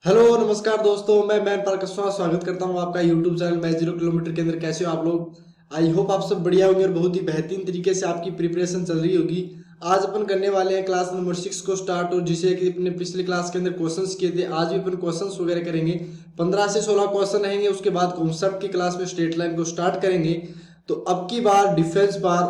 Hello नमस्कार दोस्तों, मैं मैन पार्कस्वामी स्वागत करता हूं आपका यूट्यूब चैनल मैच 0 किलोमीटर के अंदर। कैसे हो आप लोग? आई होप आप सब बढ़िया होंगे और बहुत ही बेहतरीन तरीके से आपकी प्रिपरेशन चल रही होगी। आज अपन करने वाले हैं क्लास नंबर 6 को स्टार्ट, और जिसे कि अपने पिछले क्लास के अंदर क्वेश्चंस किए थे, आज भी अपन क्वेश्चंस वगैरह करेंगे। 15 से 16 क्वेश्चन रहेंगे। उसके बाद कॉन्सेप्ट की क्लास में स्ट्रेट लाइन को स्टार्ट करेंगे। तो अब की बार डिफेंस बार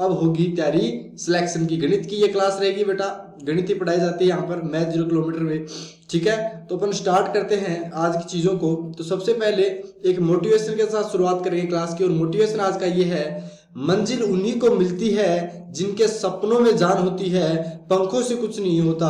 अब होगी तैयारी सिलेक्शन की। गणित की ये क्लास रहेगी बेटा, गणित ही पढ़ाई जाती है यहाँ पर मैथ 0 किलोमीटर में। ठीक है, तो अपन स्टार्ट करते हैं आज की चीजों को। तो सबसे पहले एक मोटिवेशन के साथ शुरुआत करेंगे क्लास की, और मोटिवेशन आज का ये है, मंजिल उन्हीं को मिलती है जिनके सपनों में जान होती है, पंखों से कुछ नहीं होता,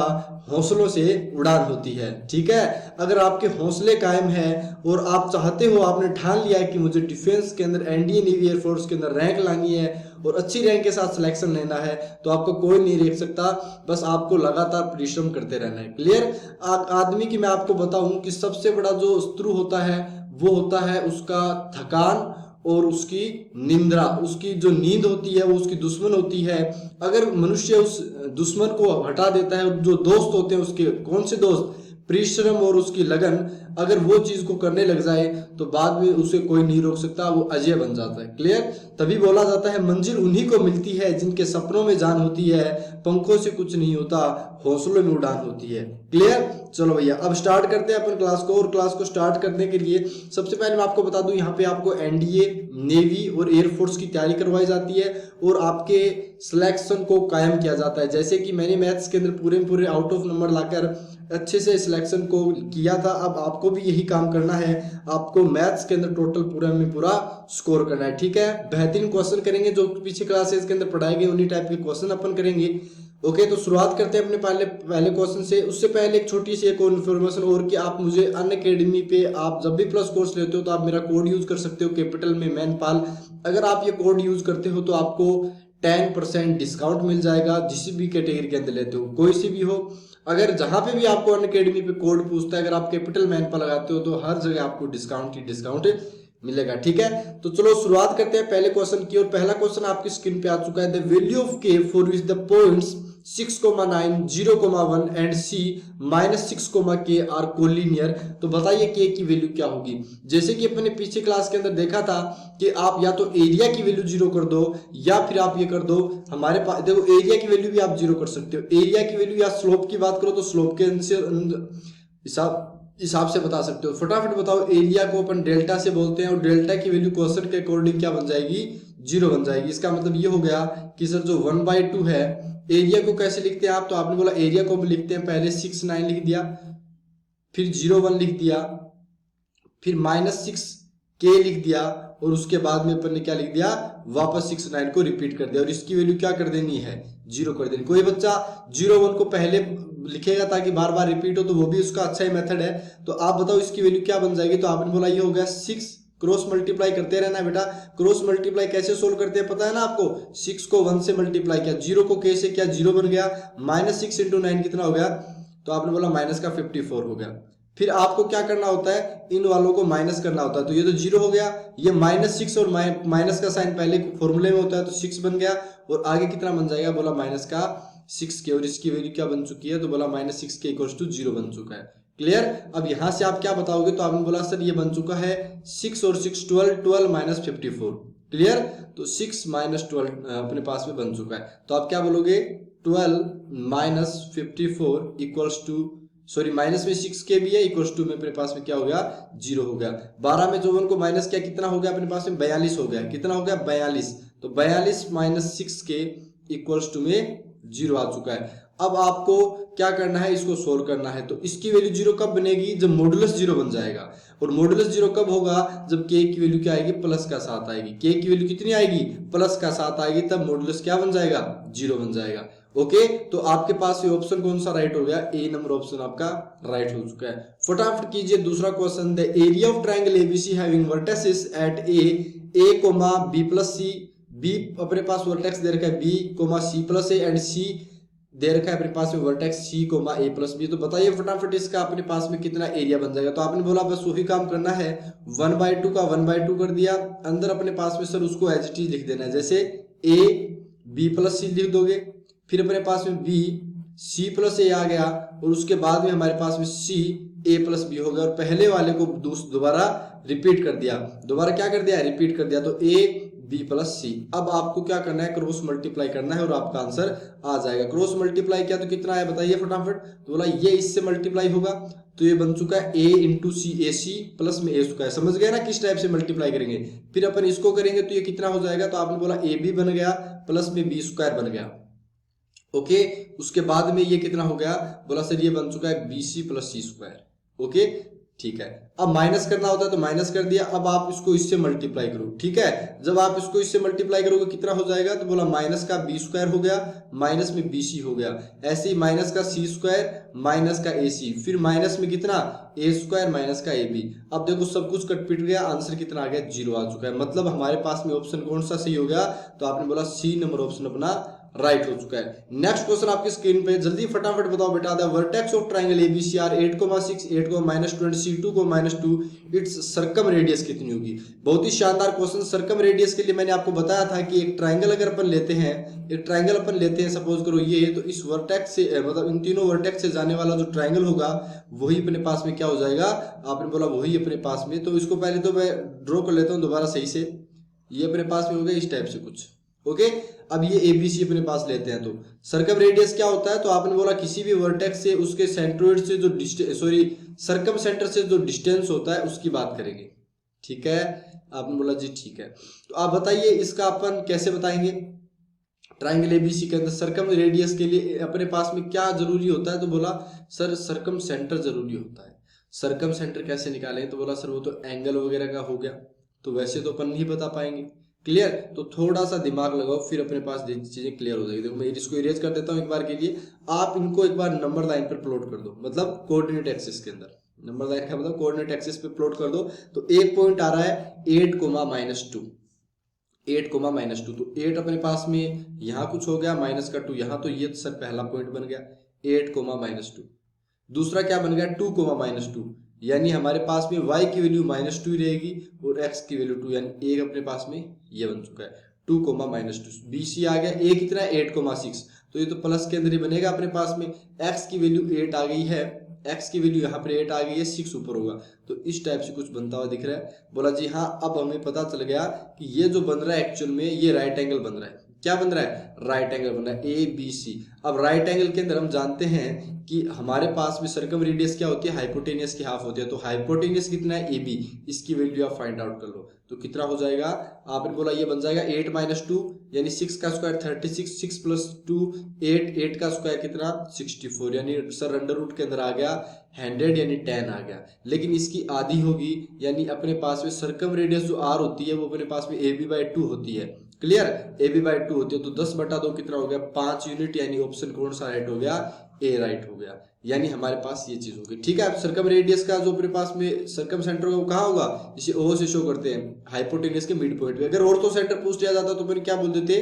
हौसलों से उड़ान होती है। ठीक है, अगर आपके हौसले कायम है और आप चाहते हो, आपने ठान लिया है कि मुझे डिफेंस के अंदर, एनडीए नेवी एयरफोर्स के अंदर रैंक लानी है और अच्छी रैंक के साथ सिलेक्शन लेना है, तो आपको कोई नहीं रोक सकता। बस आपको लगातार परिश्रम करते रहना है। क्लियर? आदमी की मैं आपको बताऊं कि सबसे बड़ा जो शत्रु होता है वो होता है उसका थकान और उसकी निंद्रा। उसकी जो नींद होती है वो उसकी दुश्मन होती है। अगर मनुष्य उस दुश्मन को हटा देता है, जो दोस्त होते हैं उसके, कौन से दोस्त? परिश्रम और उसकी लगन, अगर वो चीज को करने लग जाए तो बाद में उसे कोई नहीं रोक सकता, वो अजय बन जाता है। क्लियर? तभी बोला जाता है मंजिल उन्हीं को मिलती है जिनके सपनों में जान होती है, पंखों से कुछ नहीं होता, हौसलों में उड़ान होती है। क्लियर? चलो भैया, अब स्टार्ट करते हैं अपन क्लास को। और क्लास को स्टार्ट करने के लिए सबसे पहले मैं आपको बता दूं, यहाँ पे आपको एनडीए, नेवी और एयरफोर्स की तैयारी करवाई जाती है और आपके सिलेक्शन को कायम किया जाता है। जैसे कि मैंने मैथ्स के अंदर पूरे आउट ऑफ नंबर लाकर अच्छे से सिलेक्शन को किया था, अब आपको भी यही काम करना है। आपको मैथ्स के अंदर टोटल पूरा में पूरा स्कोर करना है। ठीक है, बेहतरीन क्वेश्चन करेंगे जो पीछे क्लासेस के अंदर पढ़ाए गए, उन्हीं टाइप के क्वेश्चन अपन करेंगे। ओके, तो शुरुआत करते हैं अपने पहले क्वेश्चन से। उससे पहले एक छोटी सी एक इन्फॉर्मेशन और, कि आप मुझे अनअकैडमी पे आप जब भी प्लस कोर्स लेते हो तो आप मेरा कोड यूज कर सकते हो, कैपिटल में मैनपाल। अगर आप ये कोड यूज करते हो तो आपको 10% डिस्काउंट मिल जाएगा, जिस भी कैटेगरी के अंदर लेते हो, कोई सी भी हो। अगर जहां पे भी आपको अनअकैडमी पे कोड पूछता है, अगर आप कैपिटल मैनपाल लगाते हो तो हर जगह आपको डिस्काउंट ही डिस्काउंट मिलेगा। ठीक है, तो चलो शुरुआत करते हैं पहले क्वेश्चन की। और पहला क्वेश्चन आपकी स्क्रीन पे आ चुका है। The value of k for which the points 6,9, 0,1 and c -6, k are collinear. तो बताइए के की वैल्यू क्या होगी। जैसे कि अपने पीछे क्लास के अंदर देखा था कि आप या तो एरिया की वैल्यू 0 कर दो, या फिर आप ये कर दो, हमारे पास देखो एरिया की वैल्यू भी आप 0 कर सकते हो। एरिया की वैल्यू, या स्लोप की बात करो तो स्लोप के हिसाब से बता सकते हो। फटाफट बताओ। एरिया को अपन डेल्टा से बोलते हैं, और डेल्टा की वैल्यू क्वेश्चन के अकॉर्डिंग क्या बन जाएगी? 0 बन जाएगी। इसका मतलब ये हो गया कि सर जो 1/2 है, एरिया को कैसे लिखते हैं आप? तो आपने बोला एरिया को लिखते हैं, पहले 6,9 लिख दिया, फिर 0,1 लिख दिया, फिर -6 लिख दिया, और उसके बाद में अपन ने क्या लिख दिया? वापस 6,9 को रिपीट कर दिया, और इसकी वैल्यू क्या कर देनी है? 0 कर देनी। कोई बच्चा 0,1 को पहले लिखेगा ताकि बार बार रिपीट हो, तो वो भी उसका अच्छा ही मेथड है। तो आप बताओ इसकी वैल्यू क्या बन जाएगी? तो आपने बोला ये हो गया 6। क्रॉस मल्टीप्लाई करते रहना है बेटा। क्रॉस मल्टीप्लाई कैसे सोल्व करते हैं पता है ना आपको? 6 को 1 से मल्टीप्लाई किया, 0 को k से किया, 0 बन गया। -6 × 9 कितना हो गया? तो आपने बोला माइनस का 54 हो गया। फिर आपको क्या करना होता है? इन वालों को माइनस करना होता है। तो ये तो 0 हो गया, ये -6 और माइनस का साइन पहले फॉर्मूले में होता है, तो 6 बन गया। और आगे कितना बन जाएगा? बोला -6 के, और इसकी वैल्यू क्या बन चुकी है? तो बोला -6 के = 0 बन चुका है। क्लियर? अब यहां से आप क्या बताओगे? तो आपने बोला सर ये बन चुका है 6 और 6 12, 12 - 54। क्लियर? तो 6 - 12 अपने पास में बन चुका है। तो आप क्या बोलोगे? 12 - 54 इक्वल्स टू, सॉरी माइनस में 6 के भी है, इक्वल्स टू में अपने पास में क्या हो गया? 0 हो गया। 12 में 54 को माइनस किया, कितना हो गया अपने पास में? 42 हो गया। कितना हो गया? 42। तो 42 - 6 के इक्वल्स टू में 0 आ चुका है। अब आपको क्या करना है? इसको सोल्व करना है। तो इसकी वैल्यू 0 कब बनेगी? जब मॉडुलस 0 बन जाएगा। और मॉडुलस 0 कब होगा? जब k की वैल्यू क्या आएगी? प्लस का 7 आएगी। k की वैल्यू कितनी आएगी? प्लस का 7 आएगी, तब मॉडुलस क्या बन जाएगा? 0 बन जाएगा। ओके, तो आपके पास ये ऑप्शन कौन सा राइट हो गया? ए नंबर ऑप्शन आपका राइट हो चुका है। फटाफट कीजिए दूसरा question. The area of triangle ABC having vertices at A, b + c, b अपने पास वर्टेक्स दे रखा है b, c + a and c दे रखा है अपने पास में वर्टेक्स c, a + b। तो बताइए फटाफट इसका अपने पास में कितना एरिया बन जाएगा? तो आपने बोला बस वही काम करना है, 1/2 का 1/2 कर दिया, अंदर अपने पास में सर उसको एज इट इज लिख देना है। जैसे a b + c लिख दोगे, फिर अपने पास में b c + a आ गया, और उसके बाद में हमारे पास में c ए प्लस बी हो गया और पहले वाले को दोबारा रिपीट कर दिया, दोबारा क्या कर दिया, रिपीट कर दिया, तो ए बी प्लस सी। अब आपको क्या करना है, क्रॉस मल्टीप्लाई करना है और आपका आंसर आ जाएगा। क्रॉस मल्टीप्लाई किया तो कितना आया बताइए फटाफट, तो बोला ये इससे मल्टीप्लाई होगा तो ये बन चुका है ए इंटू सी, ए सी प्लस में ए स्क्वायर। समझ गए ना किस टाइप से मल्टीप्लाई करेंगे। फिर अपन इसको करेंगे तो ये कितना हो जाएगा, तो आपने बोला ए बी बन गया प्लस में बी स्क्वायर बन गया। ओके, उसके बाद में ये कितना हो गया, बोला सर ये बन चुका है बी सी प्लस सी स्क्वायर। ओके ठीक है, अब माइनस करना होता है तो माइनस कर दिया। अब आप इसको इससे मल्टीप्लाई करो, ठीक है, जब आप इसको इससे मल्टीप्लाई करोगे कितना हो जाएगा, तो बोला माइनस का बी स्क्वायर हो गया माइनस में बी सी हो गया, ऐसे ही माइनस का सी स्क्वायर माइनस का ए सी, फिर माइनस में कितना ए स्क्वायर माइनस का ए बी। अब देखो सब कुछ कट पिट गया, आंसर कितना आ गया, 0 आ चुका है। मतलब हमारे पास में ऑप्शन कौन सा सही हो गया, तो आपने बोला सी नंबर ऑप्शन अपना राइट हो चुका है। नेक्स्ट क्वेश्चन आपकी स्क्रीन पे, जल्दी फटाफट बताओ बेटा, the vertex of triangle ABC are 8,6 8,-20 C2,-2 its circumradius कितनी होगी। बहुत ही शानदार क्वेश्चन। सर्कम रेडियस के लिए मैंने आपको बताया था कि एक ट्रायंगल अगर अपन लेते हैं, एक ट्रायंगल अपन लेते हैं सपोज करो ये, तो इस वर्टेक्स से मतलब इन तीनों वर्टेक्स से जाने वाला जो ट्रायंगल होगा वही अपने पास में क्या हो जाएगा, आपने बोला वही अपने पास में। तो इसको पहले तो मैं ड्रॉ कर लेता हूँ दोबारा सही से, ये अपने पास में हो गया इस टाइप से कुछ। ओके, अब ये एबीसी अपने पास लेते हैं तो सर्कम रेडियस क्या होता है, तो आपने बोला किसी भी वर्टेक्स से उसके सेंट्रोइड से जो सर्कम सेंटर से जो डिस्टेंस होता है उसकी बात करेंगे। ठीक है, आपने बोला जी ठीक है, तो आप बताइए इसका अपन कैसे बताएंगे। ट्राइंगल एबीसी के अंदर सर्कम रेडियस के लिए अपने पास में क्या जरूरी होता है, तो बोला सर सर्कम सेंटर जरूरी होता है। सर्कम सेंटर कैसे निकालें, तो बोला सर वो तो एंगल वगैरह का हो गया, तो वैसे तो अपन नहीं बता पाएंगे। क्लियर, तो थोड़ा सा दिमाग लगाओ फिर अपने पास चीजें क्लियर हो जाएगी। देखो मैं इसको इरेज कर देता हूँ एक बार के लिए, आप इनको एक बार नंबर लाइन पर प्लॉट कर दो, मतलब कोऑर्डिनेट एक्सिस के अंदर। नंबर लाइन का मतलब कोऑर्डिनेट एक्सिस पे प्लॉट कर दो, तो एक पॉइंट आ रहा है 8,-2, 8,-2, तो 8 अपने पास में यहाँ कुछ हो गया, माइनस का 2 यहाँ, तो ये सर पहला पॉइंट बन गया 8,-2। दूसरा क्या बन गया 2,-2, यानी हमारे पास में y की वैल्यू -2 रहेगी और x की वैल्यू 2, यानी एक अपने पास में ये बन चुका है 2,-2। BC आ गया, a कितना है 8,6, तो ये तो प्लस के अंदर ही बनेगा अपने पास में। x की वैल्यू 8 आ गई है, x की वैल्यू यहाँ पर 8 आ गई है, 6 ऊपर होगा, तो इस टाइप से कुछ बनता हुआ दिख रहा है। बोला जी हाँ, अब हमें पता चल गया कि ये जो बन रहा है एक्चुअल में ये राइट एंगल बन रहा है। क्या बन रहा है, राइट एंगल बन रहा है ABC। अब राइट एंगल के अंदर हम जानते हैं कि हमारे पास में सर्कम रेडियस क्या होती है, हाइपोटेनियस की हाफ होती है, तो हाइपोटेनियस कितना है AB, इसकी वैल्यू आप फाइंड आउट कर लो, तो कितना हो जाएगा, आपने बोला ये बन जाएगा 8-2, यानी 6 का स्क्वायर 36, 6 + 2 8, 8 का स्क्वायर कितना 64, यानी सर अंडर रूट के अंदर आ गया 100, यानी 10 आ गया। लेकिन इसकी आधी होगी, यानी अपने पास में सर्कम रेडियस जो R होती है वो अपने पास में AB/2 होती है। क्लियर, AB/2 होती है, तो 10/2 कितना हो गया 5 यूनिट, यानी ऑप्शन कौन सा राइट हो गया, ए राइट हो गया, यानी हमारे पास ये चीज होगी। ठीक है, अब सर्कम रेडियस का जो अपने पास में सर्कम सेंटर होगा वो कहाँ होगा, इसे O से शो करते हैं, हाइपोटेनियस के मिड पॉइंट पे। अगर ऑर्थो सेंटर पूछ लिया जाता तो फिर क्या बोल देते,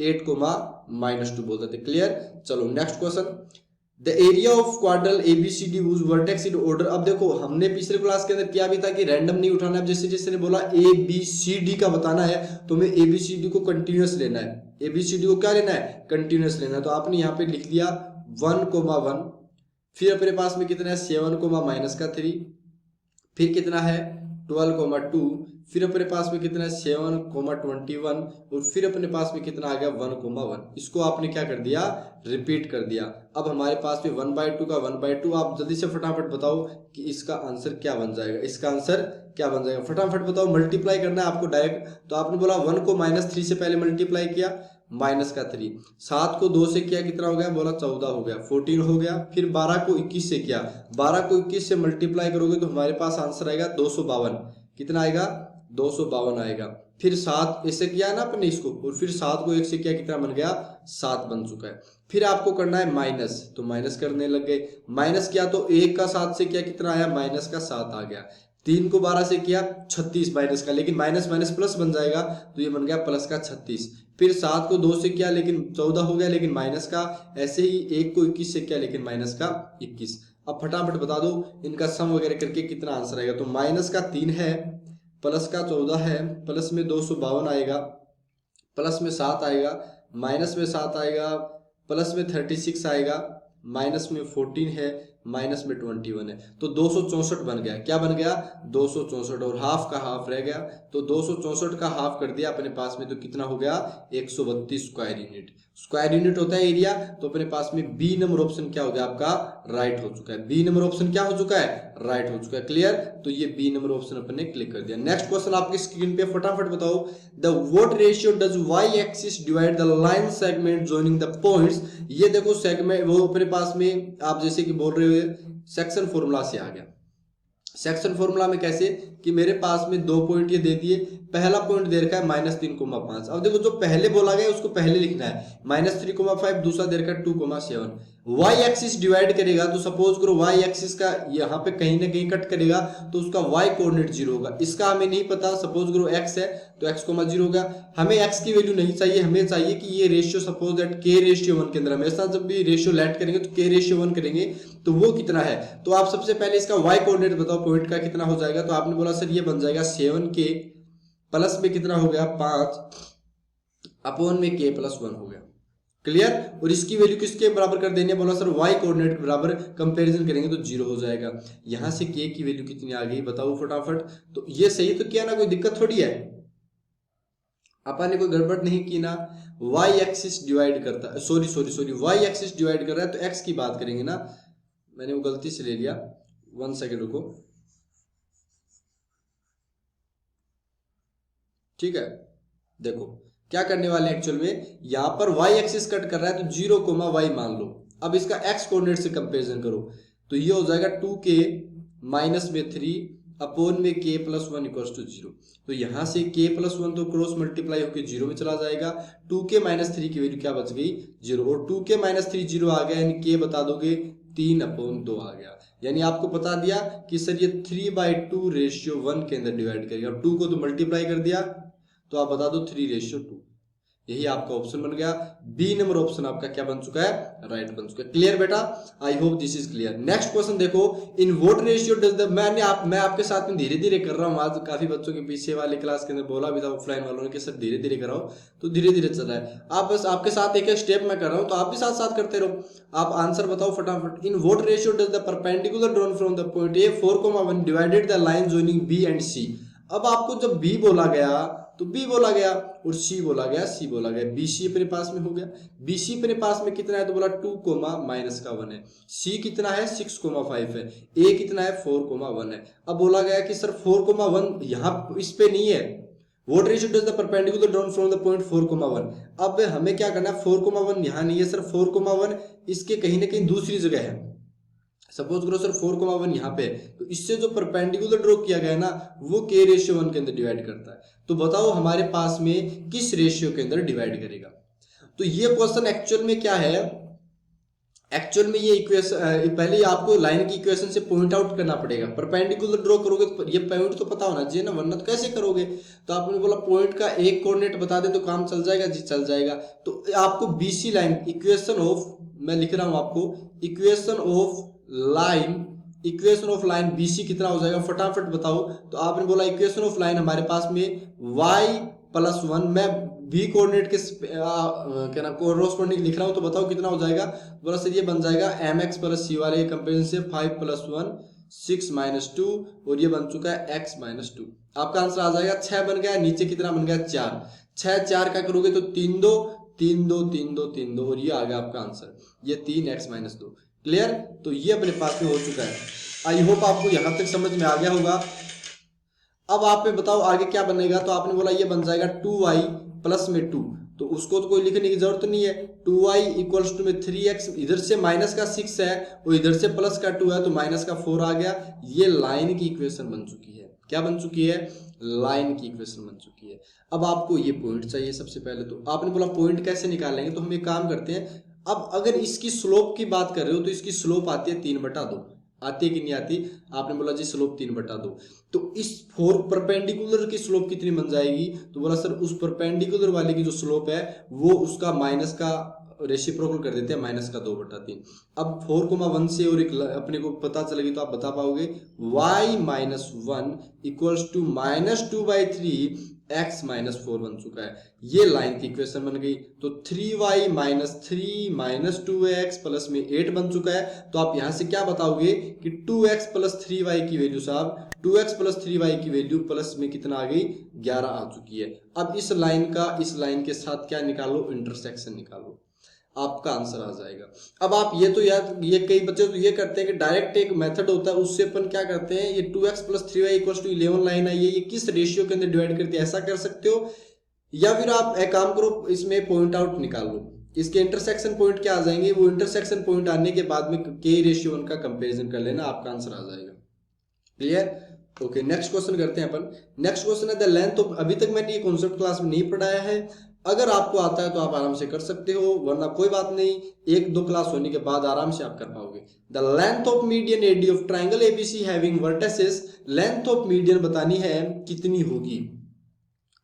8,-2 बोल देते। क्लियर, चलो next question, the area of quadrilateral ABCD whose vertex in order। अब देखो हमने पिछले क्लास के अंदर किया भी था कि रैंडम नहीं उठाना है, जैसे जैसे ने बोला ABCD का बताना है तो हमें ABCD को कंटिन्यूअस लेना है। ABCD को क्या लेना है, कंटिन्यूअस लेना है, तो आपने यहाँ पे लिख लिया 1,1, फिर अपने पास में कितना है 7,-3, फिर कितना है 12,2, फिर अपने पास में कितना है 7,21 और फिर अपने पास में कितना आ गया 1,1। इसको आपने क्या कर दिया, रिपीट कर दिया। अब हमारे पास में 1/2 का 1/2, आप जल्दी से फटाफट बताओ कि इसका आंसर क्या बन जाएगा, इसका आंसर क्या बन जाएगा, फटाफट बताओ। मल्टीप्लाई करना है आपको डायरेक्ट, तो आपने बोला 1 को -3 से पहले मल्टीप्लाई किया, -3, 7 को 2 से किया कितना हो गया, बोला 14 हो गया, 14 हो गया, फिर 12 को 21 से किया, 12 को 21 से मल्टीप्लाई करोगे तो हमारे पास आंसर आएगा 252। कितना आएगा, 252 आएगा। फिर 7 ऐसे किया ना अपने इसको, और फिर 7 को 1 से किया कितना बन गया, 7 बन चुका है। फिर आपको करना है माइनस, तो माइनस करने लग गए, माइनस किया तो 1 का 7 से किया कितना आया, -7 आ गया। 3 को 12 से किया 36 माइनस का, लेकिन माइनस माइनस प्लस बन जाएगा, तो ये बन गया प्लस का 36। फिर 7 को 2 से किया लेकिन 14 हो गया, लेकिन माइनस का, ऐसे ही 1 को 21 से किया लेकिन माइनस का 21। अब फटाफट बता दो इनका सम वगैरह करके कितना आंसर आएगा, तो माइनस का 3 है, प्लस का 14 है, प्लस में 252 आएगा, प्लस में 7 आएगा, माइनस में 7 आएगा, प्लस में 36 आएगा, माइनस में 14 है, माइनस में 21 है, तो 264 बन गया। क्या बन गया? 264, और हाफ का हाफ रह गया, तो 264 का हाफ कर दिया अपने पास में, तो कितना हो गया? 132 स्क्वायर यूनिट। स्क्वायर यूनिट होता है एरिया, तो अपने पास में बी नंबर ऑप्शन क्या हो गया आपका? राइट हो चुका है। बी नंबर ऑप्शन क्या हो चुका है? राइट हो चुका है। क्लियर? तो ये बी नंबर ऑप्शन अपन ने क्लिक कर दिया। नेक्स्ट क्वेश्चन आपकी स्क्रीन पे, फटाफट बताओ, the what ratio does Y axis divide the line segment joining the points. ये देखो सेगमेंट वो अपने पास में आप जैसे कि बोल रहे हो सेक्शन फॉर्मूला से आ गया। सेक्शन फॉर्मूला में कैसे कि मेरे पास में 2 पॉइंट ये दे दिए, पहला पॉइंट दे रखा है -3,5। अब देखो जो पहले बोला गया उसको पहले लिखना है, -3,5, दूसरा दे रखा है 2,7। वाई एक्सिस डिवाइड करेगा तो सपोज करो वाई एक्सिस का यहाँ पे कहीं ना कहीं कट करेगा, तो उसका वाई कोऑर्डिनेट 0 होगा। इसका हमें नहीं पता, सपोज करो x है तो x, 0 होगा। हमें x की वैल्यू नहीं चाहिए, हमें चाहिए कि ये रेशियो सपोज दैट k/1 के अंदर, हमेशा जब भी रेशियो लेट करेंगे तो k/1 करेंगे, तो वो कितना है। तो आप सबसे पहले इसका वाई कोऑर्डिनेट बताओ, पॉइंट का कितना हो जाएगा। तो आपने बोला सर ये बन जाएगा 7k प्लस में कितना हो गया 5 अपॉन में k+1 हो गया। क्लियर? और इसकी वैल्यू किसके बराबर कर देनी है? बोला सर वाई कोऑर्डिनेट के बराबर, कंपैरिजन करेंगे तो 0 हो जाएगा। यहां से k की वैल्यू कितनी आ गई बताओ फटाफट। तो ये सही तो किया ना, कोई दिक्कत थोड़ी है, अपन ने कोई गड़बड़ नहीं की ना। वाई एक्सिस डिवाइड करता है, सॉरी वाई एक्सिस डिवाइड कर रहा है तो x की बात करेंगे ना, मैंने वो गलती से ले लिया, 1 सेकेंड रुको। ठीक है, देखो क्या करने वाले हैं एक्चुअल में, यहां पर y एक्सिस कट कर रहा है तो 0, y मान लो। अब इसका x कोऑर्डिनेट से कंपैरिजन करो, तो ये हो जाएगा 2k माइनस में 3 अपॉन में k+1 इक्वल्स टू 0। तो यहां से k+1 तो क्रॉस मल्टीप्लाई होकर 0 में चला जाएगा। 2k माइनस 3 की वैल्यू क्या बच गई? 0, और 2k माइनस 3 0 आ गया, यानी k बता दोगे 3/2 आ गया। यानी आपको बता दिया कि सर ये 3/2/1 के अंदर डिवाइड करेगा। 2 को तो मल्टीप्लाई कर दिया, तो आप बता दो 3/2। यही आपका ऑप्शन बन गया। बी नंबर ऑप्शन आपका क्या बन चुका है? राइट बन चुका है। क्लियर बेटा? I hope this is clear. Next question देखो, in what ratio does the, मैं आपके साथ में धीरे धीरे कर रहा हूँ। आज काफी बच्चों के पीछे वाली क्लास के अंदर बोला भी था ऑफलाइन वालों ने कि सर धीरे धीरे कराओ, तो धीरे धीरे चल रहा है। आप बस आपके साथ एक एक स्टेप मैं कर रहा हूँ, तो आप भी साथ साथ करते रहो। आप आंसर बताओ फटाफट। In what ratio does the perpendicular drawn from the point A 4,1 divided the line joining B and C. अब आपको जब बी बोला गया तो बी बोला गया, और सी बोला गया, सी बोला गया। बीसी अपने पास में हो गया। बीसी अपने पास में कितना है? तो बोला 2,-1 है। सी कितना है? 6,5 है। ए कितना है? 4,1 है। अब बोला गया कि सर 4,1 यहाँ इस पे नहीं है। What ratio does the perpendicular drawn from the point 4,1। अब हमें क्या करना है? 4,1 यहाँ नहीं है सर, 4,1 इसके कहीं ना कहीं दूसरी जगह है। सपोज करो सर 4,1 यहाँ पे, तो इससे जो परपेंडिकुलर ड्रॉ किया गया ना, वो k/1 के अंदर डिवाइड करता है। तो बताओ हमारे पास में किस रेशियो के अंदर डिवाइड करेगा। तो ये क्वेश्चन एक्चुअल में क्या है, एक्चुअल में ये इक्वेशन पहले आपको लाइन की इक्वेशन से पॉइंट आउट करना पड़ेगा। परपेंडिकुलर ड्रॉ करोगे तो ये पॉइंट तो पता होना चाहिए ना, वरना तो कैसे करोगे। तो आपने बोला पॉइंट का एक कोऑर्डिनेट बता दे तो काम चल जाएगा जी, चल जाएगा। तो आपको बीसी लाइन इक्वेशन ऑफ, मैं लिख रहा हूं आपको, इक्वेशन ऑफ लाइन बीसी कितना हो जाएगा फटाफट बताओ। तो आपने बोला इक्वेशन ऑफ लाइन हमारे पास में y+1, मैं बी कोऑर्डिनेट के क्या नाम कोरोस्पोंडिंग लिख रहा हूं, तो बताओ कितना हो जाएगा। बोला सर ये बन जाएगा mx + c वाले कंपेरिजन से 5 + 1 6 - 2, और ये बन चुका है x - 2। आपका आंसर आ जाएगा 6 बन गया। नीचे कितना बन गया? 4। 6 4 का करोगे तो 3 2 3 2 3 2 3 2, और ये आ गया आपका आंसर, ये 3x - 2। क्लियर? तो ये अपने पास में हो चुका है। आई होप आपको यहां तक समझ में आ गया होगा। अब आप में बताओ आगे क्या बनेगा। तो आपने बोला ये बन जाएगा 2y प्लस में 2, तो उसको तो कोई लिखने की जरूरत नहीं है। 2y इक्वल्स टू में 3x, इधर से माइनस का 6 है और इधर से प्लस का 2 है, तो माइनस का 4 आ गया। ये लाइन की इक्वेशन बन चुकी है। क्या बन चुकी है? लाइन की इक्वेशन बन चुकी है। अब आपको ये पॉइंट चाहिए सबसे पहले। तो आपने बोला पॉइंट कैसे निकालेंगे, तो हम एक काम करते हैं। अब अगर इसकी स्लोप की बात कर रहे हो तो इसकी स्लोप आती है 3/2। आती है कि नहीं आती? आपने बोला जी स्लोप 3/2। तो इस 4 परपेंडिकुलर की स्लोप कितनी बन जाएगी? तो बोला सर उस परपेंडिकुलर वाले की जो स्लोप है वो उसका माइनस का रेसिप्रोकल कर देते हैं, -2/3। अब 4,1 से और एक अपने को पता चलेगी तो आप बता पाओगे y - 1 equals to -2/3 x minus 4 बन चुका है। ये लाइन की इक्वेशन बन गई। तो 3y minus 3 minus 2x plus में 8 बन चुका है। तो आप यहां से क्या बताओगे कि 2x प्लस 3y की वैल्यू साहब 2x प्लस 3y की वैल्यू प्लस में कितना आ गई 11 आ चुकी है। अब इस लाइन का इस लाइन के साथ क्या निकालो, इंटरसेक्शन निकालो, आपका आंसर आ जाएगा। अब आप ये तो याद, ये कई बच्चे तो ये करते हैं कि डायरेक्ट एक मेथड होता है उससे अपन क्या करते हैं, ये 2x plus 3y equal to 11 line आई है, ये किस रेशियो के अंदर डिवाइड करती है, ऐसा कर सकते हो। या फिर आप एक काम करो, इसमें पॉइंट आउट निकाल लो, इसके इंटरसेक्शन पॉइंट क्या आ जाएंगे, वो इंटरसेक्शन पॉइंट आने के बाद में k/1 का कंपेरिजन कर लेना, आपका आंसर आ जाएगा। क्लियर? ओके, नेक्स्ट क्वेश्चन करते हैं अपन। नेक्स्ट क्वेश्चन है द लेंथ ऑफ, अभी तक मैंने ये कॉन्सेप्ट क्लास में नहीं पढ़ाया है, अगर आपको आता है तो आप आराम से कर सकते हो, वरना कोई बात नहीं, 1-2 क्लास होने के बाद आराम से आप कर पाओगे। The length of median AD of triangle ABC having vertices, length of median बतानी है कितनी होगी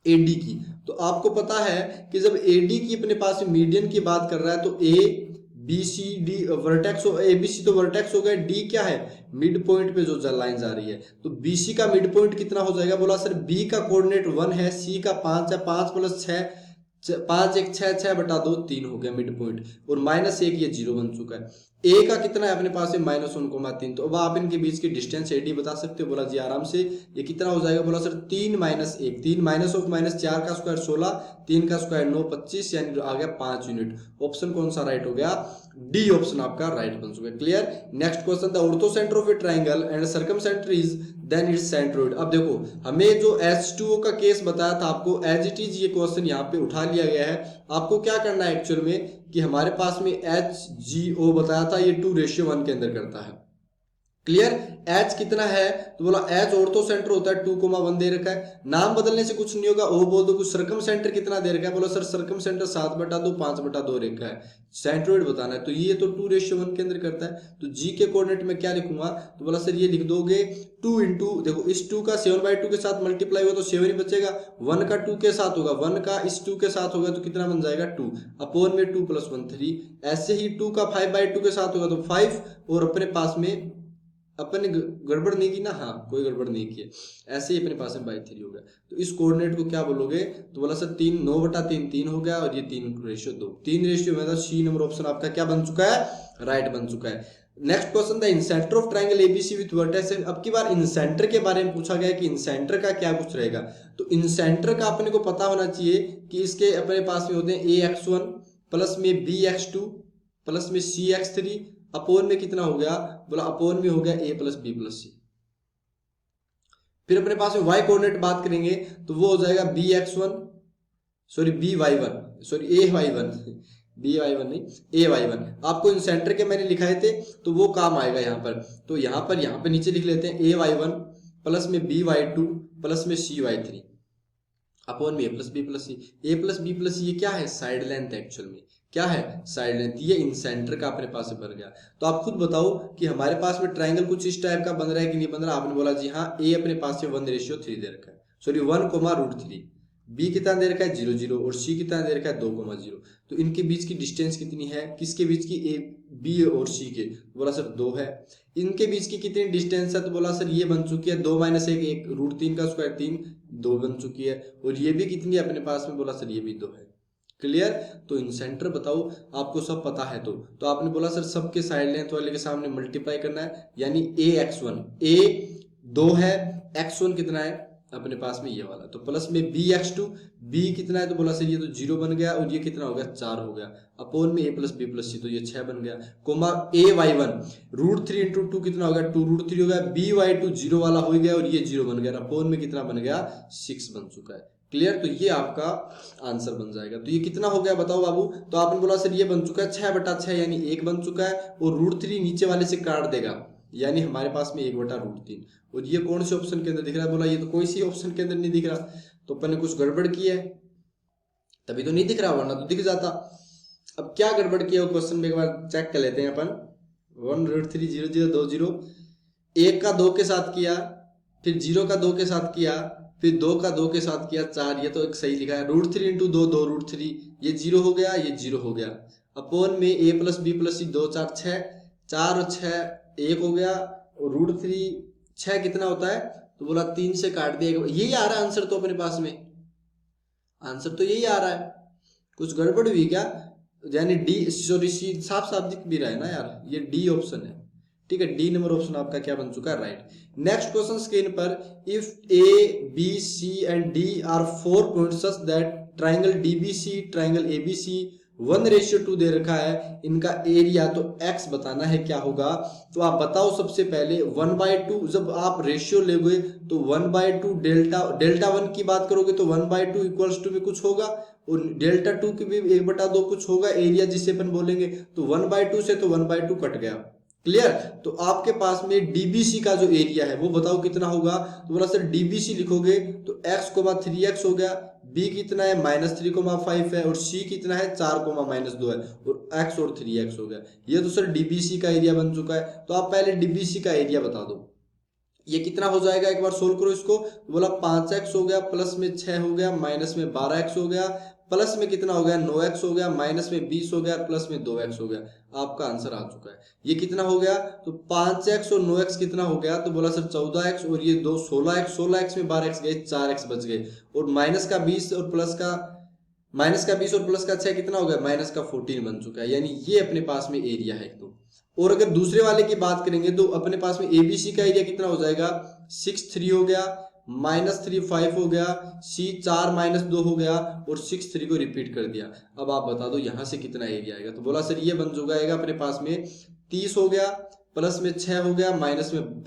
एडी की। तो आपको पता है कि जब एडी की अपने पास मीडियन की बात कर रहा है तो A B C D vertex, A B C तो वर्टेक्स हो गया, डी क्या है मिड पॉइंट पे जो लाइन जा रही है, तो बी सी का मिड पॉइंट कितना हो जाएगा, बोला सर बी का कोऑर्डिनेट 1 है, सी का 5 है, 5 प्लस 6 5 1 6 6 बटा 2 3 हो गया मिड पॉइंट, और माइनस 1 ये 0 बन चुका है। ए का कितना है अपने पास है -1,3, तो अब आप इनके बीच की डिस्टेंस एडी बता सकते हो, बोला जी आराम से, ये कितना हो जाएगा, बोला सर 3 माइनस 1, 3 माइनस ऑफ -4 का स्क्वायर 16, 3 का स्क्वायर 9 25, यानी आ गया 5 यूनिट। ऑप्शन कौन सा राइट हो गया, डी ऑप्शन आपका राइट बन चुका है। Clear? Next question, the orthocentre of a triangle and circumcentre is then its centroid. अब देखो हमें जो H2O का केस बताया था आपको, एज इट इज ये क्वेश्चन यहाँ पे उठा लिया गया है। आपको क्या करना है एक्चुअल में कि हमारे पास में HGO बताया था, ये 2:1 के अंदर करता है। क्लियर? H कितना है, तो बोला H ऑर्थो सेंटर होता है 2,1 दे रखा है, नाम बदलने से कुछ नहीं होगा, ओ बोल दो। कुछ सर्कम सेंटर कितना दे रखा है, बोला सर सर्कम सेंटर 7/2 5/2 रेखा है, सेंट्रोइड बताना है, तो ये तो 2:1 के अंदर करता है। तो G के कोऑर्डिनेट में क्या लिखूंगा, तो बोला सर ये लिख दोगे 2 इंटू, देखो इस 2 का 7/2 के साथ मल्टीप्लाई हुआ तो 7 ही बचेगा, 1 का 2 के साथ होगा, 1 का इस 2 के साथ होगा तो कितना बन जाएगा 2, अपॉन में 2 + 1 3, ऐसे ही 2 का 5/2 के साथ होगा तो 5, और अपने पास में अपने गड़बड़ नहीं की ना, हाँ कोई गड़बड़ नहीं की है, ऐसे ही अपने पास में 3 हो गया। तो इस कोऑर्डिनेट को क्या बोलोगे, तो बोला सर 3 9/3 3 हो गया, और ये 3:2 3 में सी नंबर ऑप्शन आपका क्या बन चुका है, राइट बन चुका है। Next question, the incentre of triangle ABC with vertex. अब की बार इंसेंटर के बारे में पूछा गया कि इंसेंटर का क्या कुछ रहेगा, तो इंसेंटर का अपने को पता होना चाहिए कि इसके अपने पास में होते हैं ax1 प्लस में bx2 प्लस में cx3, अपोन में कितना हो गया, बोला अपोन में हो गया a plus b plus c। फिर अपने पास में y कोऑर्डिनेट बात करेंगे तो वो हो जाएगा by1 नहीं ay1, आपको इन सेंटर के मैंने लिखाए थे तो वो काम आएगा यहाँ पर। तो यहाँ पर नीचे लिख लेते हैं ay1 प्लस में by2 प्लस में cy3 अपॉन में a plus b plus c। a plus b plus c ये क्या है, साइड लेंथ एक्चुअल में क्या है, साइड लेंथ, ये इन सेंटर का अपने पास बन गया। तो आप खुद बताओ कि हमारे पास में ट्राइंगल कुछ इस टाइप का बन रहा है कि नहीं बन रहा। आपने बोला जी हाँ, ए अपने पास से 1:3 दे रखा है, 1,√3, बी कितना दे रखा है 0,0, और सी कितना दे रखा है 2,0। तो इनके बीच की डिस्टेंस कितनी है, किसके बीच की, ए बी और सी के, बोला सर 2 है। इनके बीच की कितनी डिस्टेंस है, तो बोला सर ये बन चुकी है 2 - 1 1√3 का स्क्वायर 3 2 बन चुकी है, और ये भी कितनी है अपने पास में, बोला सर ये भी 2 है। क्लियर? तो इन सेंटर बताओ, आपको सब पता है तो आपने बोला सर सबके साइड लेंथ वाले के सामने मल्टीप्लाई करना है, यानी ax1 a 2 है, x1 कितना है अपने पास में ये वाला, तो प्लस में bx2 b कितना है, तो बोला सर ये तो 0 बन गया, और ये कितना हो गया 4 हो गया, अपॉन में a plus b plus c, तो ये 6 बन गया, कोमा ay1 √3 × 2 कितना हो गया 2√3 हो गया, by2 0 वाला हो गया और ये 0 बन गया, अपॉन में कितना बन गया 6 बन चुका है। क्लियर? तो ये आपका आंसर बन जाएगा। तो ये कितना हो गया बताओ बाबू, तो आपने बोला सर ये बन चुका है 6/6 यानी 1 बन चुका है, और √3 नीचे वाले से काट देगा, यानी हमारे पास में 1/√3, और ये कौन से ऑप्शन के अंदर दिख रहा है, बोला ये तो कोई सी ऑप्शन के अंदर नहीं दिख रहा, तो अपन ने कुछ गड़बड़ की है तभी तो नहीं दिख रहा, वरना तो दिख जाता। अब क्या गड़बड़ किया वो क्वेश्चन में एक बार चेक कर लेते हैं अपन। 1√3 0 0 2 0, 1 का 2 के साथ किया, फिर 0 का 2 के साथ किया, फिर 2 का 2 के साथ किया 4, ये तो एक सही लिखा है, √3 × 2 2√3, ये 0 हो गया, ये 0 हो गया, अपॉन में a plus b plus c 2 4 6, 4 और 6 1 हो गया, और √3 6 कितना होता है, तो बोला 3 से काट दिया, यही आ रहा आंसर तो अपने पास में, आंसर तो यही आ रहा है, कुछ गड़बड़ हुई क्या? यानी डी, सॉरी सी साफ साफ दिख भी रहा है ना यार, ये डी ऑप्शन है। ठीक है, डी नंबर ऑप्शन आपका क्या बन चुका है? राइट। नेक्स्ट क्वेश्चन स्क्रीन पर, if A B C and D are 4 points such that triangle DBC triangle ABC 1:2 दे रखा है, इनका एरिया तो x बताना है, क्या होगा? तो आप बताओ सबसे पहले 1/2, जब आप रेशियो लोगे तो 1/2 डेल्टा 1 की बात करोगे तो 1/2 इक्वल्स टू में कुछ होगा, और डेल्टा 2 की भी 1/2 कुछ होगा, एरिया जिसे अपन बोलेंगे। तो 1/2 से तो 1/2 कट गया। क्लियर? तो आपके पास में डीबीसी का जो एरिया है वो बताओ कितना होगा? तो बोला सर डीबीसी लिखोगे तो x, 3x हो गया, b कितना है -3,5 है, और c कितना है 4, -2 है, और x और 3x हो गया। ये तो सर डीबीसी का एरिया बन चुका है। तो आप पहले डीबीसी का एरिया बता दो, ये कितना हो जाएगा, एक बार सोल्व करो इसको। तो बोला 5x हो गया, प्लस में 6 हो गया, माइनस में 12x हो गया, प्लस में कितना हो गया 9x हो गया, माइनस में 20 हो गया, प्लस में 2x हो गया। आपका आंसर आ चुका है। ये कितना हो गया? तो 5x और 9x कितना हो गया? तो बोला सर 14x, और ये 2 16x, 16x में 12x गए, 4x बच गए, और माइनस का 20 और प्लस का 6 कितना हो गया? -14 बन चुका है। यानी ये अपने पास में एरिया है एक तो। और अगर दूसरे वाले की बात करेंगे तो अपने पास में एबीसी का एरिया कितना हो जाएगा? 6 3 हो गया, -3 5 हो गया, सी 4 -2 हो गया, और 6 3 को रिपीट कर दिया। अब आप बता दो यहाँ से कितना एरिया आएगा? तो बोला सर ये बन जाएगा अपने पास में 30 हो गया, प्लस में 6 हो गया, प्लस में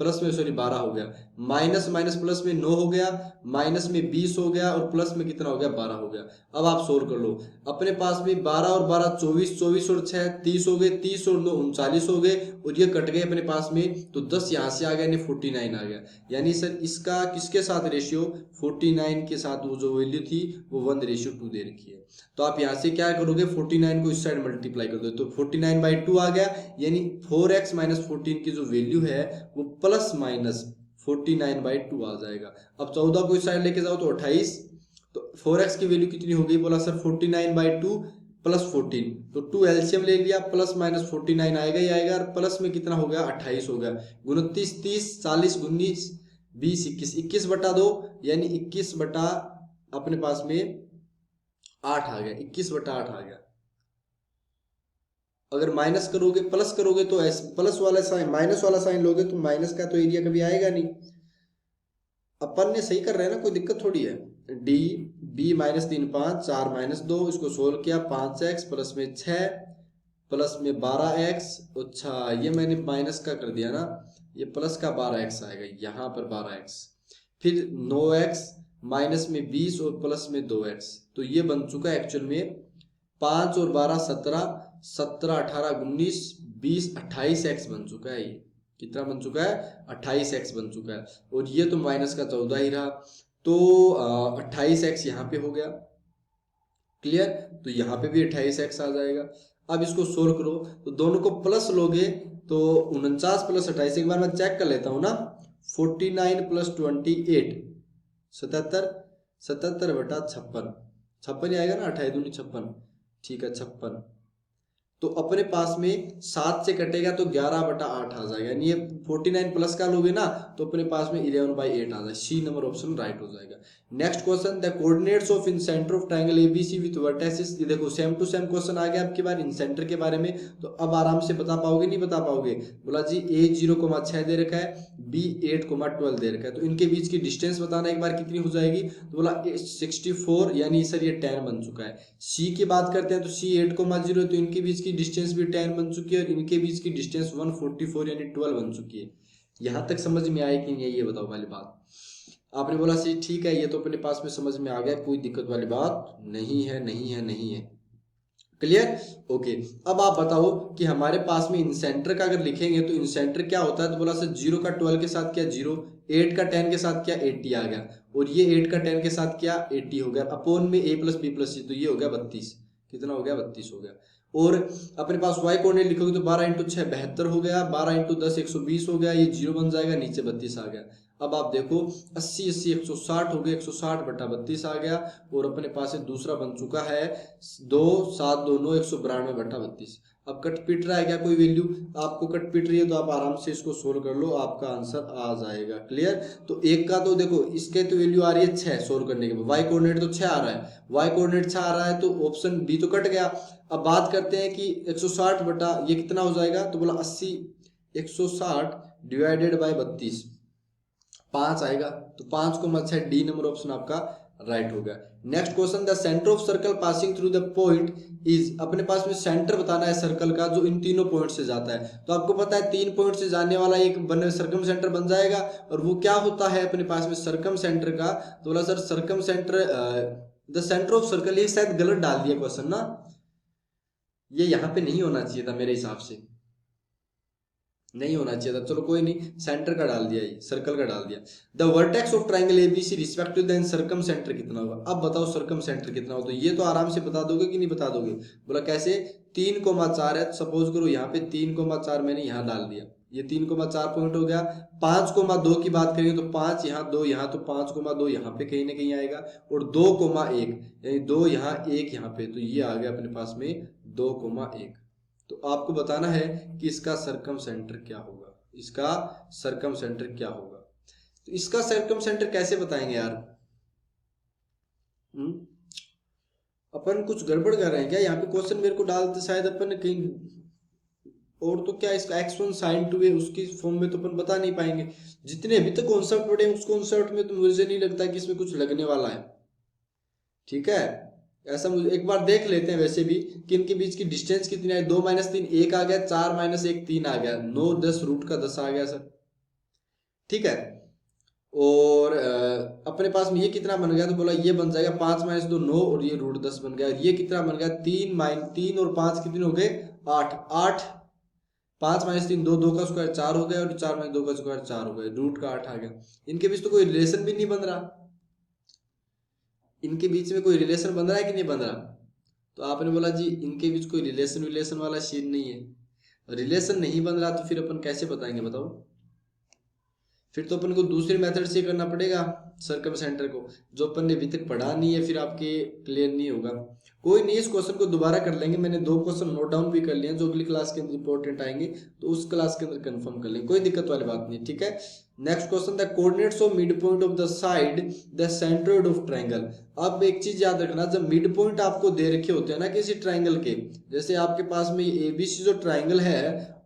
12 हो गया, माइनस प्लस में 9 हो गया, माइनस में 20 हो गया, और प्लस में कितना हो गया? 12 हो गया। अब आप सोल्व कर लो। अपने पास में 12 और 12 24, 24 और 6 30 हो गए, 30 और 9 39 हो गए, और ये कट गए अपने पास में, तो 10 यहाँ से आ गया, यानी 49 आ गया। यानी सर इसका किसके साथ रेशियो? 49 के साथ वो जो वैल्यू थी वो 1:2 दे रखी है। तो आप यहाँ से क्या करोगे? 49 को इस साइड मल्टीप्लाई कर दो, तो 49/2 आ गया। यानी 4x - 14 की जो वैल्यू है वो प्लस माइनस 49/2 आ जाएगा। अब 14 को इस साइड लेके जाओ तो 28, तो 4x की वैल्यू कितनी हो गई? बोला सर 49/2 प्लस 14, तो 2 एलसीएम ले लिया, प्लस माइनस 49 आएगा ही आएगा, और प्लस में कितना हो गया? 28 हो गया। 29 30 40 19 20 21 21/2, यानी 21 बटा अपने पास में 8 आ गया, 21/8 आ गया। अगर माइनस करोगे प्लस करोगे तो प्लस वाला साइन, माइनस वाला साइन लोगे तो माइनस का तो एरिया कभी आएगा नहीं। अपन ने सही कर रहे हैं ना, कोई दिक्कत थोड़ी है। डी बी -3 5 4 -2, इसको सोल्व किया, 5x प्लस में 6 प्लस में 12x। अच्छा ये मैंने माइनस का कर दिया ना, ये प्लस का 12x आएगा, यहाँ पर 12x, फिर 9x माइनस में 20 और प्लस में 2x। तो ये बन चुका है एक्चुअल में 5 और 12 17, 17 18 19 20 28x बन चुका है। ये कितना बन चुका है? 28x बन चुका है। और ये तो माइनस का 14 ही रहा, तो 28x यहाँ पे हो गया। क्लियर? तो यहाँ पे भी 28x आ जाएगा। अब इसको सोल्व करो, तो दोनों को प्लस लोगे तो 49 + 28, एक बार मैं चेक कर लेता हूँ ना। 49 + 28 77, 77/56, 56 ही आएगा ना, 28 दूनी 56, ठीक है 56। तो अपने पास में 7 से कटेगा तो 11/8 आ जाएगा। यानी ये 49 प्लस का लोगे ना तो अपने पास में 11/8 आ जाएगा। सी नंबर ऑप्शन राइट हो जाएगा। Next question, the coordinates of in centre of triangle ABC with vertices. ये देखो सेम टू सेम क्वेश्चन आ गया आपके बार इन सेंटर के बारे में, तो अब आराम से बता पाओगे नहीं बता पाओगे? बोला जी a 0,6 दे रखा है, b 8,12 दे रखा है, तो इनके बीच की डिस्टेंस बताना एक बार कितनी हो जाएगी? तो बोला 64, यानी सर ये 10 बन चुका है। c की बात करते हैं तो c 8,0, तो इनके बीच की डिस्टेंस भी 10 बन चुकी है, और इनके बीच की डिस्टेंस 144 यानी 12 बन चुकी है। यहां तक समझ में आए कि नहीं ये बताओ वाली बात? आपने बोला सी ठीक है, ये तो अपने पास में समझ में आ गया, कोई दिक्कत वाली बात नहीं है, नहीं है, नहीं है। क्लियर? ओके। अब आप बताओ कि हमारे पास में इन सेंटर का अगर लिखेंगे तो इन सेंटर क्या होता है? तो बोला सर 0 का 12 के साथ क्या 0, 8 का 10 के साथ क्या 80 आ गया, और ये 8 का 10 के साथ क्या 80 हो गया, अपॉन में a + b + c, तो ये हो गया 32। कितना हो गया? 32 हो गया। और अपने पास y कोऑर्डिनेट लिखोगे तो 12 × 6 72 हो गया, 12 × 10 120 हो गया, ये 0 बन जाएगा, नीचे 32 आ गया। अब आप देखो 80 80 160 हो गया, 160/32 आ गया, और अपने पास एक दूसरा बन चुका है 2 7 2 9 192/32। अब कट पिट रहा है क्या कोई वैल्यू? आपको कट पिट रही है तो आप आराम से इसको सोल्व कर लो, आपका आंसर आ जाएगा। क्लियर? तो एक का तो देखो इसके तो वैल्यू आ रही है 6 सोल्व करने के बाद, वाई कोऑर्डिनेट तो 6 आ रहा है, वाई कोऑर्डिनेट 6 आ रहा है तो ऑप्शन बी तो कट गया। अब बात करते हैं कि 160 बटा ये कितना हो जाएगा, तो बोला 80 160 डिवाइडेड बाय 32 5 आएगा, तो 5 को मत 6 डी नंबर ऑप्शन आपका राइट हो गया। Next question, the centre of circle passing through the point is, अपने पास में सेंटर बताना है सर्कल का जो इन तीनों पॉइंट से जाता है। तो आपको पता है 3 पॉइंट से जाने वाला एक बने सर्कम सेंटर बन जाएगा, और वो क्या होता है अपने पास में सर्कम सेंटर का, तो बोला sir circum centre the centre of circle, ये शायद गलत डाल दिया क्वेश्चन ना, ये यहाँ पे नहीं होना चाहिए था मेरे हिसाब से, नहीं होना चाहिए था, चलो कोई नहीं, सेंटर का डाल दिया, ये सर्कल का डाल दिया। The vertex of triangle ABC respective then circumcentre कितना होगा। अब बताओ सर्कम सेंटर कितना हो, तो ये तो आराम से बता दोगे कि नहीं बता दोगे? बोला कैसे, 3,4 है, सपोज करो यहाँ पे 3,4 मैंने यहाँ डाल दिया, ये 3,4 पॉइंट हो गया। 5,2 की बात करेंगे तो 5 यहाँ 2 यहाँ, तो 5,2 यहाँ पे कहीं ना कहीं आएगा, और 2,1 यानी 2 यहाँ 1 यहाँ पे, तो ये आ गया अपने पास में 2,1। तो आपको बताना है कि इसका सरकम सेंटर क्या होगा, इसका सरकम सेंटर क्या होगा। तो इसका सरकम सेंटर कैसे बताएंगे यार? अपन कुछ गड़बड़ कर रहे हैं क्या यहाँ पे? क्वेश्चन मेरे को डालते शायद अपन कहीं और, तो क्या इसका x1 sin 2 है उसकी फॉर्म में तो अपन बता नहीं पाएंगे। जितने अभी तक कॉन्सेप्ट पढ़े उस कॉन्सेप्ट में तो मुझे नहीं लगता कि इसमें कुछ लगने वाला है। ठीक है, ऐसा मुझे एक बार देख लेते हैं वैसे भी कि इनके बीच की डिस्टेंस कितनी है। 2 - 3 1 आ गया, 4 - 1 3 आ गया, 9 10 रूट का 10 आ गया सर। ठीक है, और अपने पास में ये कितना बन गया, तो बोला ये बन जाएगा 5 - 2 9, और ये रूट 10 बन गया। ये कितना बन गया, 3 और 5 कितने हो गए 8 8, 5 - 3 2 2 का स्क्वायर 4 हो गया, और 4 - 2 का स्क्वायर 4 हो गया, रूट का 8 आ गया। इनके बीच तो कोई रिलेशन भी नहीं बन रहा, इनके बीच में कोई रिलेशन बन रहा है कि नहीं बन रहा? तो आपने बोला जी इनके बीच कोई रिलेशन वाला सीन नहीं है। रिलेशन नहीं बन रहा तो फिर अपन कैसे बताएंगे बताओ? फिर तो अपन को दूसरे मेथड से करना पड़ेगा सर्कम सेंटर को, जो अपन ने अभी तक पढ़ा नहीं है, फिर आपके क्लियर नहीं होगा। कोई नहीं, इस क्वेश्चन को दोबारा कर लेंगे, मैंने 2 क्वेश्चन नोट डाउन भी कर लिए हैं जो अगली क्लास के अंदर इंपॉर्टेंट आएंगे, तो उस क्लास के अंदर कंफर्म कर लेंगे, कोई दिक्कत वाली बात नहीं। ठीक है, next question, the coordinates of mid point of the side the centroid of triangle. अब एक चीज याद रखना, जब मिड पॉइंट आपको दे रखे होते हैं ना किसी ट्राइंगल के, जैसे आपके पास में एबीसी जो ट्राइंगल है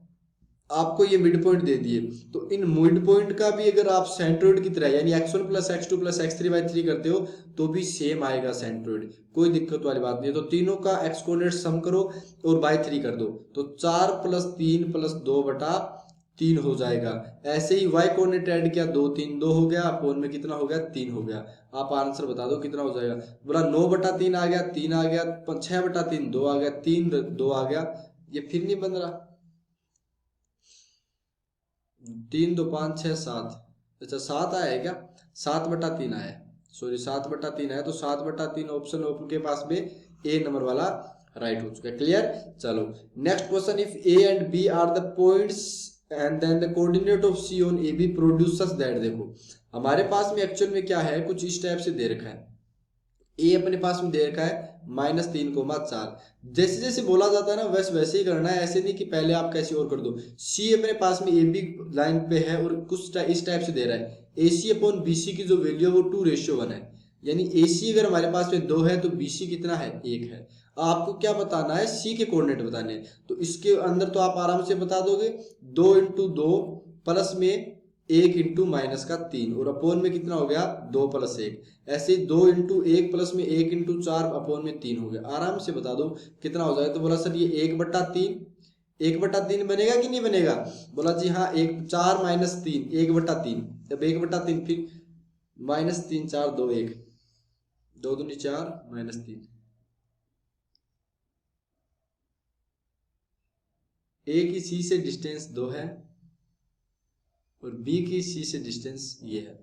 आपको ये मिड पॉइंट दे दिए, तो इन मिड पॉइंट का भी अगर आप सेंट्रोइड की तरह यानी x1 + x2 + x3/3 करते हो तो भी सेम आएगा सेंट्रोइड, कोई दिक्कत वाली बात नहीं है। तो तीनों का x कोऑर्डिनेट सम करो और बाय 3 कर दो, तो 4 + 3 + 2/3 हो जाएगा। ऐसे ही y कोऑर्डिनेट ऐड किया 2 3 2 हो गया, अपोन में कितना हो गया 3 हो गया। आप आंसर बता दो कितना हो जाएगा। बोला 9/3 आ गया, 3 आ गया, 6/3 2 आ गया, 3 2 आ गया, ये फिर नहीं बन रहा। 3 2 5 6 7, अच्छा 7 आया है क्या? 7/3 आया है, सॉरी 7/3 आया, तो 7/3 ऑप्शन आपके पास में ए नंबर वाला राइट हो चुका है। क्लियर? चलो next question, if A and B are the points and then the coordinate of C on A B producers that. देखो हमारे पास में एक्चुअल में क्या है, कुछ इस टाइप से दे रखा है, ए अपने पास में दे रखा है -3,4। जैसे जैसे बोला जाता है ना वैसे वैसे ही करना है, ऐसे नहीं कि पहले आप कैसे और कर दो। सी अपने पास में ए बी लाइन पे है और कुछ इस टाइप से दे रहा है, ए सी अपॉन बी सी की जो वैल्यू है वो 2:1 है, यानी ए सी अगर हमारे पास में 2 है तो बी सी कितना है 1 है। आपको क्या बताना है, सी के कोऑर्डिनेट बताने हैं, तो इसके अंदर तो आप आराम से बता दोगे 2 × 2 प्लस में 1 × -3, और अपोन में कितना हो गया 2 + 1, ऐसे 2 × 1 प्लस में 1 × 4 अपोन में 3 हो गया। आराम से बता दो कितना हो जाएगा। तो बोला सर ये 1/3, 1/3 बनेगा कि नहीं बनेगा? बोला जी हाँ, 1 4 - 3 1/3, जब 1/3 फिर -3 4 2 1 2 दूनी 4 -3, ए की सी से डिस्टेंस 2 है और बी की सी से डिस्टेंस ये है।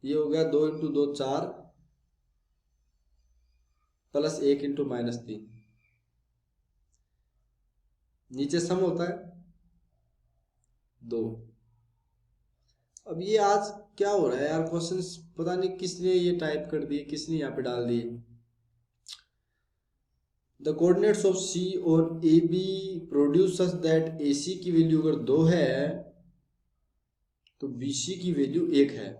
ये हो गया 2 × 2 4 प्लस 1 × -3, नीचे सम होता है 2। अब ये आज क्या हो रहा है यार, क्वेश्चंस पता नहीं किसने ये टाइप कर दिए, किसने यहाँ पे डाल दिए। द कोऑर्डिनेट्स ऑफ सी और A B produce such that A C की वैल्यू अगर 2 है तो बी सी की वैल्यू 1 है।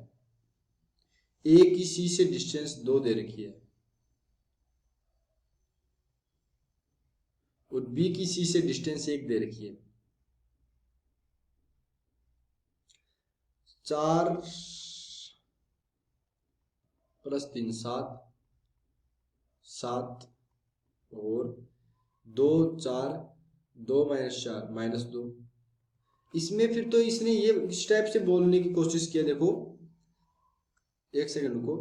ए की सी से डिस्टेंस 2 दे रखी है और बी की सी से डिस्टेंस 1 दे रखी है। 4 + 3 7, 7 और 2 4, 2 - 4 -2। इसमें फिर तो इसने ये इस टाइप से बोलने की कोशिश किया। देखो एक सेकंड को,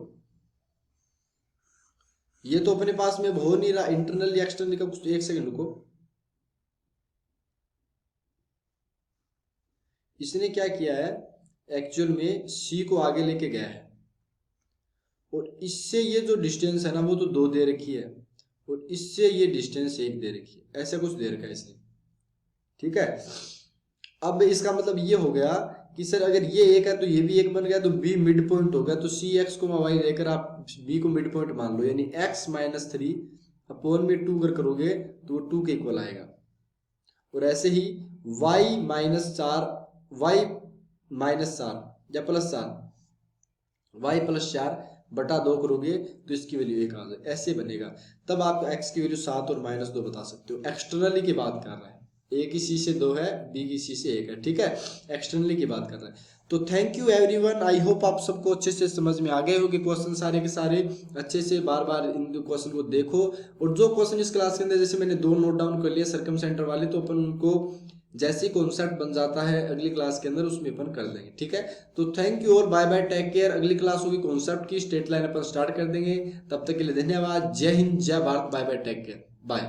ये तो अपने पास में हो नहीं रहा इंटरनल या एक्सटर्नल का कुछ। एक सेकंड को, इसने क्या किया है, एक्चुअल में सी को आगे लेके गया है और इससे ये जो डिस्टेंस है ना वो तो 2 दे रखी है और इससे ये डिस्टेंस 1 दे रखी है, ऐसा कुछ दे रखा है इसने। ठीक है, अब इसका मतलब ये हो गया कि सर अगर ये 1 है तो ये भी 1 बन गया, तो बी मिड पॉइंट हो गया। तो सी एक्स को वाई लेकर आप बी को मिड पॉइंट मान लो, यानी x - 3 अपॉन में 2 अगर करोगे तो वो 2 के इक्वल आएगा। और ऐसे ही y - 4 y - 4 या +4 y + 4 बटा 2 करोगे तो इसकी वैल्यू 1 आ जाए, ऐसे बनेगा। तब आप x की वैल्यू 7 और -2 बता सकते हो। एक्सटर्नली की बात कर रहा है, ए की सी से 2 है, बी की सी से 1 है। ठीक है, एक्सटर्नली की बात कर रहा है। तो thank you everyone, I hope आप सबको अच्छे से समझ में आ गए हो कि क्वेश्चन सारे के सारे अच्छे से बार बार इन क्वेश्चन को देखो। और जो क्वेश्चन इस क्लास के अंदर जैसे मैंने 2 नोट डाउन कर लिए सर्कम सेंटर वाले, तो अपन उनको जैसे कॉन्सेप्ट बन जाता है अगली क्लास के अंदर उसमें अपन कर लेंगे। ठीक है, तो थैंक यू और बाय बाय, टेक केयर। अगली क्लास होगी कॉन्सेप्ट की, स्ट्रेट लाइन अपन स्टार्ट कर देंगे। तब तक के लिए धन्यवाद, जय हिंद, जय Bharat, bye bye, take care, bye.